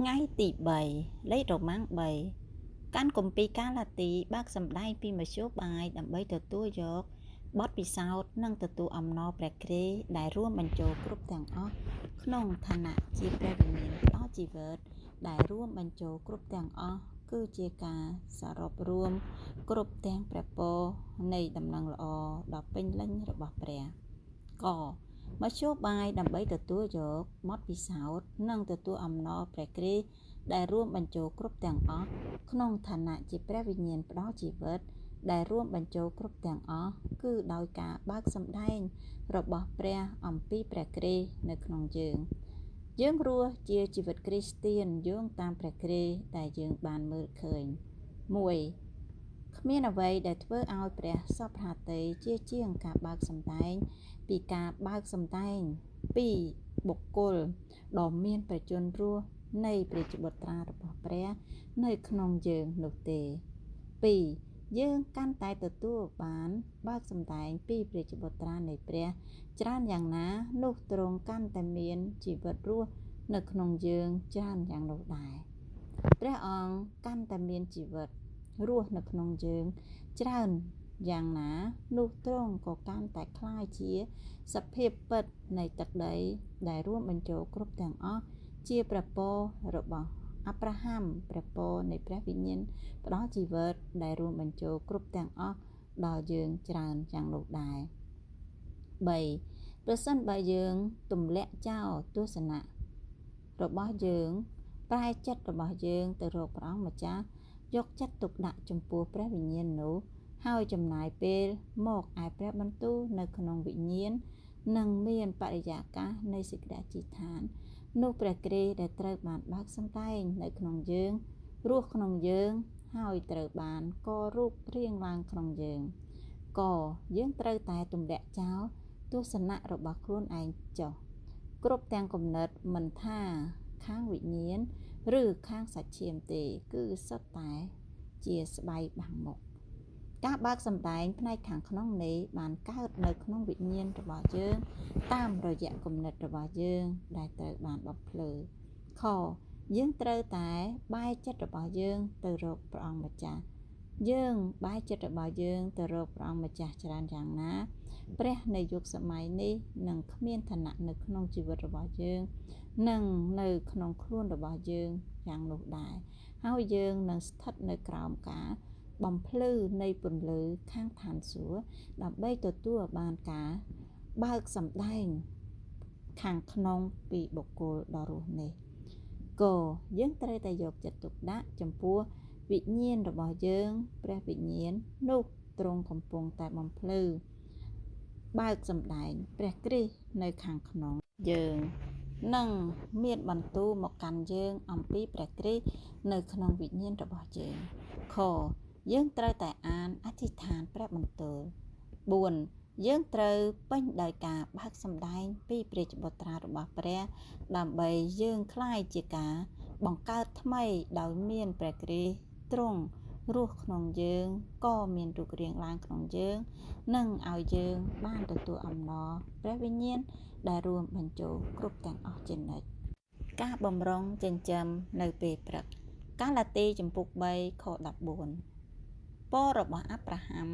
ថ្ងៃទី3លេខរ៉ូម៉ាំង3កាន់គម្ពីរកាឡាទីបើកសម្ដែងពីមធ្យោបាយដើម្បីទទួលយកបទពិសោធន៍និងទទួលអំណរព្រះគ្រីស្ទដែលរួមបញ្ចូលគ្រប់ទាំងអស់ក្នុងឋានៈជាព្រះវិញ្ញាណផ្ដល់ជីវិតដែលរួមបញ្ចូលគ្រប់ទាំងអស់គឺជាការសរុបរួមគ្រប់ទាំងព្រះពរនៃដំណឹងល្អដ៏ពេញលេញរបស់ព្រះកមធ្យោបាយដើម្បីទទួលយកបទពិសោធន៍និងទទួលអំណរព្រះគ្រីស្ទដែលរួមបញ្ចូលគ្រប់ទាំងអស់ក្នុងឋានៈជាព្រះវិញ្ញាណផ្ដល់ជីវិតដែលរួមបញ្ចូលគ្រប់ទាំងអស់គឺដោយការបើកសម្ដែងរបស់ព្រះអំពីព្រះគ្រីស្ទនៅក្នុងយើងរស់ជាជីវិតគ្រីស្ទានយោងតាមព្រះគ្រីស្ទដែលយើងបានមើលឃើញ1គ្មានអ្វីដែលធ្វើឲ្យព្រះសពហាតីជាជាងការបើកសម្ដែងពីការបើកសម្ដែងពីបុគ្គលដ៏មានព្រះជន្មរស់នៃព្រះជាបុត្រារបស់ព្រះនៅក្នុងយើងនោះទេ2យើងកាន់តែទទួលបានបើកសម្ដែងពីព្រះជាបុត្រានៃព្រះច្រើនយ៉ាងណានោះទ្រង់កាន់តែមានជីវិតរស់នៅក្នុងយើងច្រើនយ៉ាងនោះដែរព្រះអង្គកាន់តែមានជីវិតរស់នៅក្នុងយើងច្រើនយ៉ាងណានោះទ្រង់ក៏កាន់តែคล้ายជាសភាពពិតនៃទឹកដីដែលរួមបញ្ចូលគ្រប់ទាំងអស់ជាព្រះពររបស់អាប់រ៉ាហាំព្រះពរនៃព្រះវិញ្ញាណផ្ដល់ជីវិតដែលរួមបញ្ចូលគ្រប់ទាំងអស់ដល់យើងច្រើនយ៉ាងនោះដែរ3ប្រសិនបើយើងទម្លាក់ចោលទស្សនៈរបស់យើងប្រែចិត្តរបស់យើងទៅរកព្រះអង្គម្ចាស់យកចិត្តទុកដាក់ចំពោះព្រះវិញ្ញាណនោះហើយចំណាយពេលមកឯព្រះបន្ទូលនៅក្នុងវិញ្ញាណនឹងមានបរិយាកាសនៃសេចក្តីអធិដ្ឋាននោះព្រះគ្រីស្ទដែលត្រូវបានបើកសម្ដែងនៅក្នុងយើងរស់ក្នុងយើងហើយត្រូវបានករូបរាងឡើងក្នុងយើងយើងត្រូវតែទម្លាក់ចោលទស្សនៈរបស់ខ្លួនឯងចុះគ្រប់ទាំងគំនិតមិនថាខាងវិញ្ញាណឬខាងសាច់ឈាមទេគឺសុទ្ធតែជាស្បៃបាំងមុខការបើកសម្ដែងផ្នែកខាងក្នុងនេះបានកើតនៅក្នុងវិញ្ញាណរបស់យើងតាមរយៈគំនិតរបស់យើងដែលត្រូវបានបំភ្លឺយើងត្រូវតែបែរចិត្តរបស់យើងទៅរកព្រះអង្គម្ចាស់យើងបែរចិត្តរបស់យើងទៅរកព្រះអង្គម្ចាស់ច្រើនយ៉ាងណាព្រះនៃយុគសម័យនេះនឹងគ្មានឋានៈនៅក្នុងជីវិតរបស់យើងនិងនៅក្នុងខ្លួនរបស់យើងយ៉ាងនោះដែរហើយយើងនឹងស្ថិតនៅក្រោមការបំភ្លឺនៃពន្លឺខាងឋានសួគ៌ដើម្បីទទួលបានការបើកសម្ដែងខាងក្នុងពីបុគ្គលដ៏រស់នេះយើងត្រូវតែយកចិត្តទុកដាក់ចំពោះវិញ្ញាណរបស់យើងព្រះវិញ្ញាណនោះទ្រង់កំពុងតែបំភ្លឺបើកសម្ដែងព្រះគ្រីស្ទនៅខាងក្នុងយើងនឹងមានបន្ទូលមកកាន់យើងអំពីព្រះគ្រីស្ទនៅក្នុងវិញ្ញាណរបស់យើងយើងត្រូវតែអានអធិដ្ឋានព្រះបន្ទូល4យើងត្រូវពេញដោយការបើកសម្ដែងពីព្រះជាបុត្រារបស់ព្រះដើម្បីយើងคล้ายជាការបង្កើតថ្មីដោយមានព្រះគ្រីស្ទទ្រង់រស់ក្នុងយើងក៏មានរូបរាងឡើងក្នុងយើងនិងឲ្យយើងបានទទួលអំណរព្រះវិញ្ញាណដែលរួមបញ្ចូលគ្រប់ទាំងអស់ជានិច្ចការបម្រុងចិញ្ចឹមនៅពេលព្រឹកកាឡាទីជំពូក3ខ14ពររបស់អាប់រ៉ាហាំ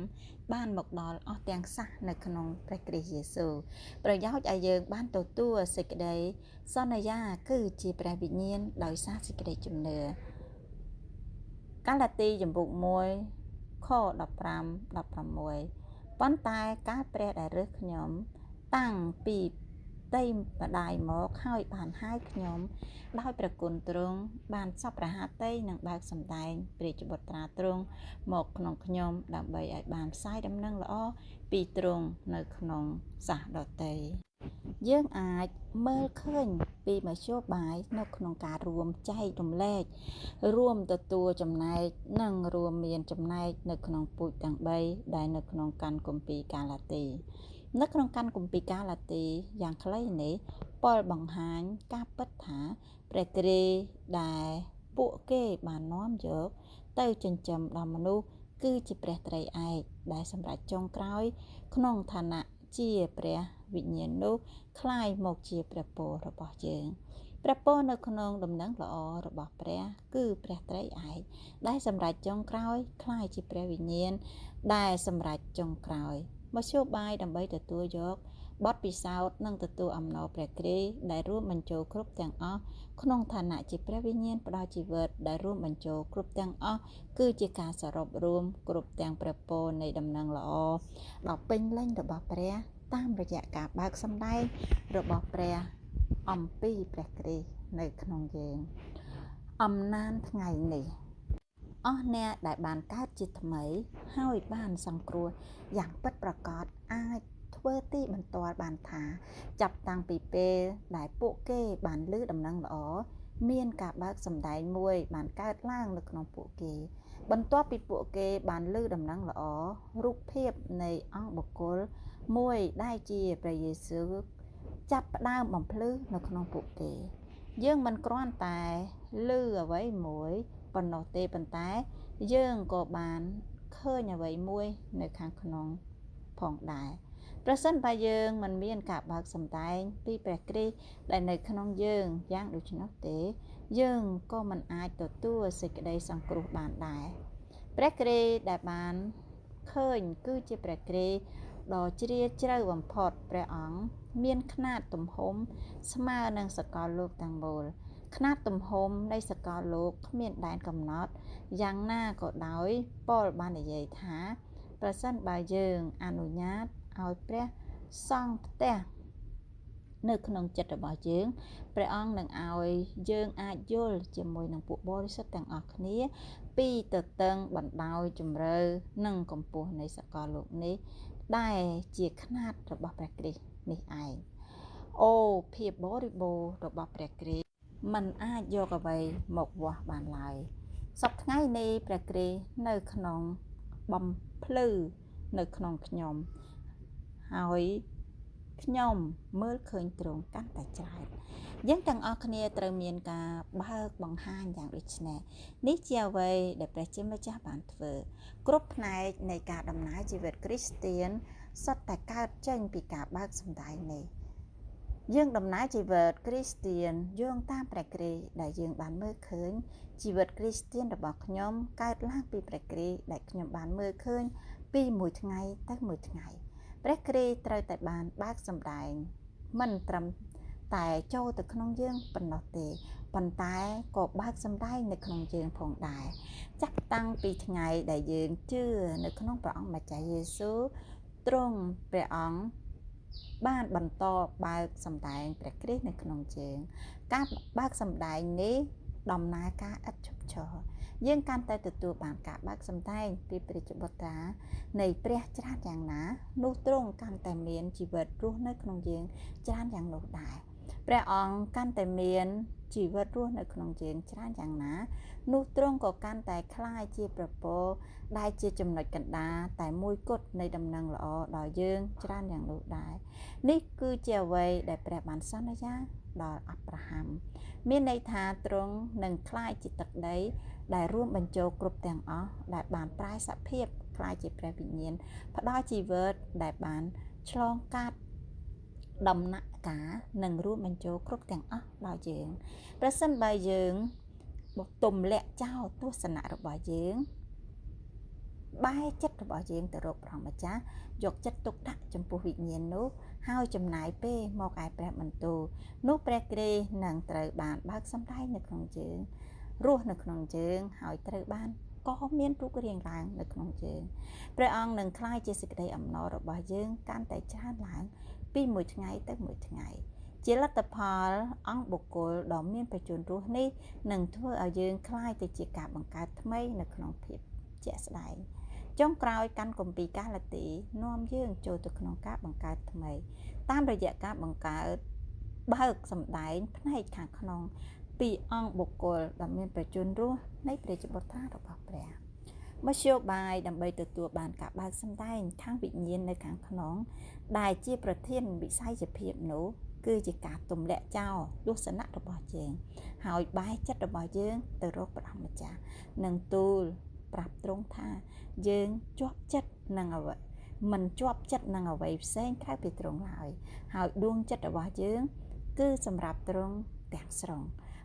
បានមកដល់អស់ទាំងសះនៅក្នុងព្រះគ្រីស្ទយេស៊ូវប្រយោជន៍ឲ្យយើងបានទទួលសេចក្តីសន្យាគឺជាព្រះវិញ្ញាណដោយសារសេចក្តីជំនឿកាឡាទីជំពូក1ខ15-16ប៉ុន្តែការព្រះដែលរើសខ្ញុំតាំងពីផ្ទៃម្ដាយមកហើយបានហៅខ្ញុំដោយព្រះគុណទ្រង់បានសពរហតីនឹងបើកសម្ដែងព្រះជាបុត្រាទ្រង់មកក្នុងខ្ញុំដើម្បីឲ្យបានផ្សាយដំណឹងល្អពីទ្រង់នៅក្នុងសះដទៃយើងអាចមើលឃើញពីមធ្យោបាយនៅក្នុងការរួមចែករំលែករួមទទួលចំណែកនិងរួមមានចំណែកនៅក្នុងពូជទាំង3ដែលនៅក្នុងកាន់គម្ពីរកាឡាទីនៅក្នុងកាន់គម្ពីរកាឡាទីយ៉ាងខ្លីនេះប៉ុលបង្ហាញការពិតថាព្រះគ្រីស្ទដែលពួកគេបាននាំយកទៅចិញ្ចឹមដល់មនុស្សគឺជាព្រះត្រីឯកដែលសម្រាប់ចុងក្រោយក្នុងឋានៈជាព្រះវិញ្ញាណនោះคล้ายមកជាព្រះពររបស់យើង ព្រះពរនៅក្នុងដំណឹងល្អរបស់ព្រះគឺព្រះត្រីឯងដែលសម្រេចចុងក្រោយคล้ายជាព្រះវិញ្ញាណដែលសម្រេចចុងក្រោយមធ្យោបាយដើម្បីទទួលយកបទពិសោធន៍និងទទួលអំណរព្រះគ្រីស្ទដែលរួមបញ្ចូលគ្រប់ទាំងអស់ក្នុងឋានៈជាព្រះវិញ្ញាណផ្ដល់ជីវិតដែលរួមបញ្ចូលគ្រប់ទាំងអស់គឺជាការសរុបរួមគ្រប់ទាំងព្រះពរនៃដំណឹងល្អដ៏ពេញលេញរបស់ព្រះតាមរយៈការបើកសម្ដែងរបស់ព្រះអំពីព្រះគ្រីស្ទនៅក្នុងយើងអំណានថ្ងៃនេះអស់អ្នកដែលបានកើតជាថ្មីហើយបានសង្គ្រោះយ៉ាងពិតប្រាកដអាចធ្វើទីបន្ទាល់បានថាចាប់តាំងពីពេលដែលពួកគេបានឮដំណឹងល្អមានការបើកសម្ដែងមួយបានកើតឡើងនៅក្នុងពួកគេបន្ទាប់ពីពួកគេបានឮដំណឹងល្អរូបភាពនៃអង្គបុគ្គលមួយដែលជាព្រះយេស៊ូវចាប់ផ្ដើមបំភ្លឺនៅក្នុងពួកគេយើងមិនគ្រាន់តែឮអ្វីមួយប៉ុណ្ណោះទេប៉ុន្តែយើងក៏បានឃើញអ្វីមួយនៅខាងក្នុងផងដែរប្រសិនបើយើងមិនមានការបើកសម្ដែងពីព្រះគ្រីស្ទដែលនៅក្នុងយើងយ៉ាងដូច្នោះទេយើងក៏មិនអាចទទួលសេចក្តីសង្គ្រោះបានដែរព្រះគ្រីស្ទដែលបានឃើញគឺជាព្រះគ្រីស្ទដ៏ជ្រាលជ្រៅបំផុតព្រះអង្គមានខ្នាតទំហំស្មើនឹងសកលលោកទាំងមូលខ្នាតទំហំនៃសកលលោកគ្មានដែនកំណត់យ៉ាងណាក៏ដោយប៉ុលបាននិយាយថាប្រសិនបើយើងអនុញ្ញាតឲ្យព្រះសង់ផ្ទះនៅក្នុងចិត្តរបស់យើងព្រះអង្គនឹងឲ្យយើងអាចយល់ជាមួយនឹងពួកបរិសុទ្ធទាំងអស់គ្នាពីទទឹងបណ្ដោយជំរឿនិងកម្ពស់នៃសកលលោកនេះដែលជាខ្នាតរបស់ព្រះគ្រីស្ទនេះឯងអូភាពបរិបូរណ៍របស់ព្រះគ្រីស្ទมันអាចយកអ្វីមកវាស់បានឡើយសពថ្ងៃនេះព្រះគ្រីស្ទនៅក្នុងបំភ្លឺនៅក្នុងខ្ញុំហើយខ្ញុំមើលឃើញទ្រង់កាន់តែច្រើនយើងទាំងអស់គ្នាត្រូវមានការបើកបង្ហាញយ៉ាងដូចនេះនេះជាអ្វីដែលព្រះជាម្ចាស់បានធ្វើគ្រប់ផ្នែកនៃការដំណើរជីវិតគ្រីស្ទានសុទ្ធតែកើតចេញពីការបើកសម្ដែងនេះយើងដំណើរជីវិតគ្រីស្ទានយោងតាមព្រះគ្រីស្ទដែលយើងបានមើលឃើញជីវិតគ្រីស្ទានរបស់ខ្ញុំកើតឡើងពីព្រះគ្រីស្ទដែលខ្ញុំបានមើលឃើញពីមួយថ្ងៃទៅមួយថ្ងៃព្រះគ្រីស្ទត្រូវតែបានបើកសម្ដែងមិនត្រឹមតែចូលទៅក្នុងយើងប៉ុណ្ណោះទេប៉ុន្តែក៏បើកសម្ដែងនៅក្នុងយើងផងដែរចាប់តាំងពីថ្ងៃដែលយើងជឿនៅក្នុងព្រះអង្គម្ចាស់យេស៊ូវទ្រង់ព្រះអង្គបានបន្តបើកសម្ដែងព្រះគ្រីស្ទនៅក្នុងយើងការបើកសម្ដែងនេះដំណើរការឥតឈប់ឈរយើងកាន់តែទទួលបានការបើកសម្ដែងពីព្រះជាបុត្រានៃព្រះច្រើនយ៉ាងណានោះទ្រង់កាន់តែមានជីវិតរស់នៅក្នុងយើងច្រើនយ៉ាងនោះដែរព្រះអង្គកាន់តែមានជីវិតរស់នៅក្នុងយើងច្រើនយ៉ាងណានោះទ្រង់ក៏កាន់តែคล้ายជាព្រះពរដែលជាចំណុចកណ្ដាលតែមួយគត់នៃដំណឹងល្អដល់យើងច្រើនយ៉ាងនោះដែរនេះគឺជាអ្វីដែលព្រះបានសន្យាដល់អាប់រ៉ាហាំមានន័យថាទ្រង់នឹងคล้ายជាទឹកដីដែលរួមបញ្ចូលគ្រប់ទាំងអស់ដែលបានប្រែសភាពคล้ายជាព្រះវិញ្ញាណផ្ដល់ជីវិតដែលបានឆ្លងកាត់ដំណាក់កាលនិងរួមបញ្ចូលគ្រប់ទាំងអស់ដល់យើងប្រសិនបើយើងទម្លាក់ចោលទស្សនៈរបស់យើងបែរចិត្តរបស់យើងទៅរកព្រះម្ចាស់យកចិត្តទុកដាក់ចំពោះវិញ្ញាណនោះហើយចំណាយពេលមកឯព្រះបន្ទូលនោះព្រះគ្រីស្ទនឹងត្រូវបានបើកសម្ដែងនៅក្នុងយើងរស់នៅក្នុងយើងហើយត្រូវបានក៏មានរូបរាងឡើងនៅក្នុងយើងព្រះអង្គនឹងคล้ายជាសេចក្តីអំណររបស់យើងកាន់តែច្រើនឡើងពីមួយថ្ងៃទៅមួយថ្ងៃជាលទ្ធផលអង្គបុគ្គលដ៏មានប្រជញ្ញរស់នេះនឹងធ្វើឲ្យយើងคล้ายទៅជាការបង្កើតថ្មីនៅក្នុងភាពជាក់ស្ដែងចុងក្រោយកាន់គម្ពីរកាឡាទីនាំយើងចូលទៅក្នុងការបង្កើតថ្មីតាមរយៈការបង្កើតបើកសម្ដែងផ្នែកខាងក្នុងពីអង្គបុគ្គលដ៏មានប្រជញ្ញរស់នៃព្រះជាបុត្រារបស់ព្រះមធ្យោបាយដើម្បីទទួលបានការបើកសម្ដែងខាងវិញ្ញាណនៅខាងក្នុងដែលជាប្រធានវិស័យភាពនោះគឺជាការទម្លាក់ចោលទស្សនៈរបស់យើងហើយបែរចិត្តរបស់យើងទៅរកព្រះម្ចាស់និងទូលប្រាប់ទ្រង់ថាយើងជាប់ចិត្តនឹងអ្វីមិនជាប់ចិត្តនឹងអ្វីផ្សេងក្រៅពីទ្រង់ឡើយហើយដួងចិត្តរបស់យើងគឺសម្រាប់ទ្រង់ ទាំងស្រុង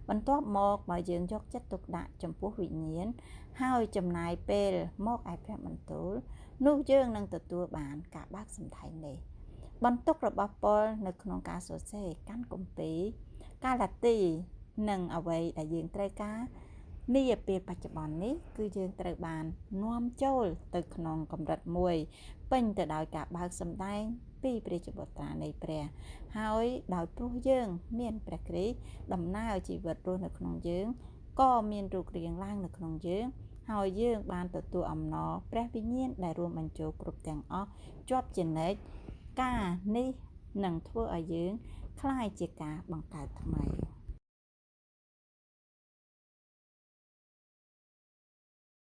បន្ទាប់មកបើយើងយកចិត្តទុកដាក់ចំពោះវិញ្ញាណហើយចំណាយពេលមកឯព្រះបន្ទូលនោះយើងនឹងទទួលបានការបើកសំដែងនេះបន្ទុករបស់ប៉ុលនៅក្នុងការសរសេរកាន់គម្ពីរកាឡាទីនិងអ្វីដែលយើងត្រូវការនាពេលបច្ចុប្បន្ននេះគឺយើងត្រូវបាននាំចូលទៅក្នុងកម្រិតមួយពេញទៅដោយការបើកសំដែងពីព្រះជាបុត្រានៃព្រះហើយដោយព្រោះយើងមានព្រះគ្រីស្ទដំណើរជីវិតរស់នៅក្នុងយើងក៏មានរូបរាងឡើងនៅក្នុងយើងហើយយើងបានទទួលអំណរព្រះវិញ្ញាណដែលរួមបញ្ចូលគ្រប់ទាំងអស់ជាប់ជានិច្ចការនេះនឹងធ្វើឲ្យយើងคล้ายជាការបង្កើតថ្មី